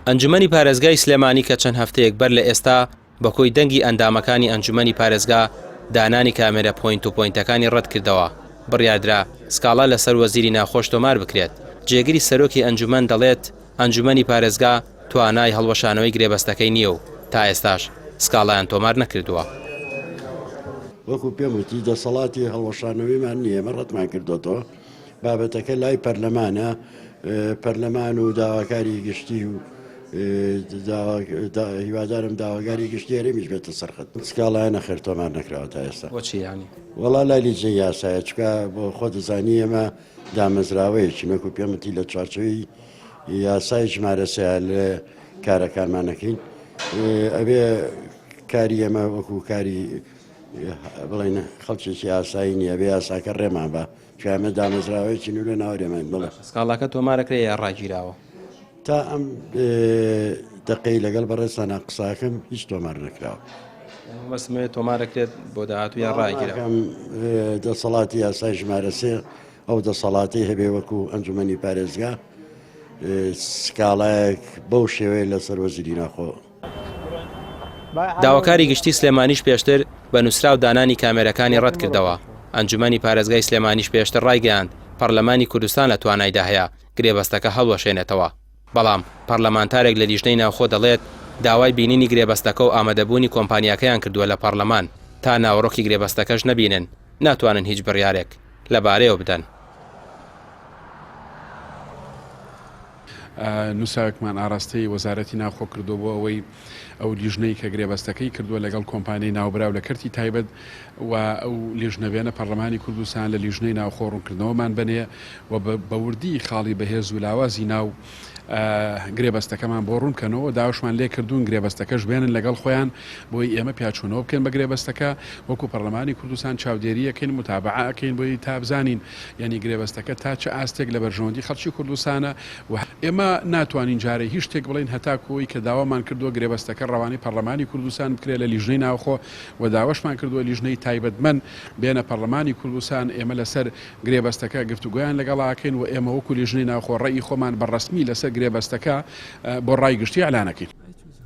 ئەنجومەنی پارێزگای سلێمانی کە چەند هەفتەیەک بەر لە ئێستا بەکۆی دەنگی ئەندامەکانی ئەنجومەنی پارێزگا دانانی کامێرە پۆینت و پۆینتەکانی ڕەت کردەوە. بڕیاردرا سکاڵا لەسەر وەزیری ناخۆش تۆمار بکرێت. جێگیری سەرۆکی ئەنجومەن دەڵێت ئەنجومەنی پارێزگا توانای هەڵوەشانەوەی گرێبەستەکەی نییە و تا ئێستاش سکاڵایان تۆمار نەکردووە. وەکو پێم وتی دەسەڵاتی هەڵوەشانەوەیمان نییە، ئێمە ڕەتمان کردوێتەوە. بابەتەکە لای پەرلەمانە، پەرلەمان و داواکاری گشتی و هیوادارم داواگاری گشتی هەرێمیش بێتە سەرخەت. سکاڵایان نەخێر تۆمار نەکراوە تا ئێستا. بۆچی یانی؟ وەڵا لای لیژنەی یاسایە، چکە بۆ خۆ دەزانی ئێمە دامەزراوەیەکی وەکو پێم وتی لە چوارچەوەی یاسای ژمارە سێ لە کارەکانمانەکەین. ئەبێ کاری ئێمە وەکو کاری بڵێن خەڵکێکی ئاسایی نییە، بێ یاساکە ڕێمان بە چامە دامەزراوەیەکی نورە ناوەێمان بڵێ. سکاڵاکە تۆمارەکرێ یا ڕاگیراوە؟ تا ئەم دقەی لەگەڵ بەڕێستانە قساکەم هیچ تۆمار نەکراوە. مەسمێت تۆمارەکرێت بۆ داهاتوو یا ڕاگیراوە؟ دەسەڵاتی یاسای ژمارە سێ ئەو دەسەڵاتی هەبێ وەکو ئەنجومەنی پارێزگا سکاڵایەک بەو شێوەیە لەسەر وەزیری ناخۆ. داواکاری گشتی سلێمانیش پێشتر بە نووسرا و دانانی کامێرەکانی ڕەت کردەوە. ئەنجومەنی پارێزگای سلێمانیش پێشتر ڕایگەیاند پەرلەمانی کوردستان لە توانایدا هەیە گرێبەستەکە هەڵوەشێنێتەوە. بەڵام پەرلەمانتارێک لە لیژنەی ناوخۆ دەڵێت داوای بینینی گرێبەستەکە و ئامادەبوونی کۆمپانیاکەیان کردووە لە پەرلەمان تا ناوەڕۆکی گرێبەستەکەش نەبینن، ناتوانن هیچ بڕیارێک لەبارەیەوە بدەن. نووساوێکمان ئاراستەی وەزارەتی ناوخۆ کردو بۆ ئەوەی ئەو لیژنەی کە گرێبەستەکەی کردووە لەگەڵ کۆمپانیای ناوبراو لە کەرتی تایبەت و ئەو لیژنەوێنە پەرلەمانی کوردستان لە لیژنەی ناوخۆ ڕوونکردنەوەمان بنێ و بەوردی خاڵی بەهێز و لاوازی ناو گرێبەستەکەمان بۆ ڕوونکەنەوە داوشمان لێ کردوون گرێبەستەکەش بێنن لەگەڵ خۆیان بۆی ئێمە پیاچوونەوە بکەین بە گرێبەستەکە وەکو پەرلەمانی کوردستان چاودێریەکەین متابعەکەین بۆی تا بزانین یعنی گرێبەستەکە تا چه ئاستێک لە بەرژەوەندی خەڵکی کوردستانە و ئێمە ناتوانین جارێ هیچ شتێک بڵین هەتاکۆی کە داوامان کردووە گرێبەستەکە ڕەوانی پەرلەمانی کوردستان بکرێت لە لیژنەی ناوخۆ و داوەشمان کردووە لیژنەی تایبەتمەند بێنە پەرلەمانی کوردستان ئێمە لەسەر گرێبەستەکە گفتوگویان لەگەڵاکەین و ئێمە وەکو لیژنەی ناوخۆ ڕێی خۆمان بەڕەسمی لەسەر گرێبەستەکە بۆ ڕای گشتی ئەلانەکەین.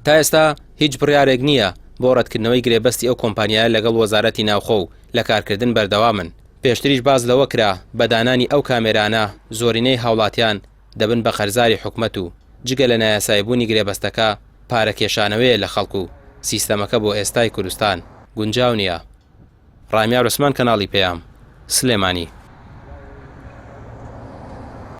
تا ئێستا هیچ بڕیارێک نییە بۆ ڕەتکردنەوەی گرێبەستی ئەو کۆمپانیایە لەگەڵ وەزارەتی ناوخۆ و لە کارکردن بەردەوامن. پێشتریش باز لەوە کرا بەدانانی ئەو کامێرانە زۆرینەی هاوڵاتیان دەبن بە خەرزاری حکومەت و جگە لە نایاسایبوونی گرێبەستەکە پارەکێشانەوەیە لە خەڵکو و سیستەمەکە بۆ ئێستای کوردستان گونجاو نییە. ڕامیار عوسمان، کەناڵی پێام، سلێمانی.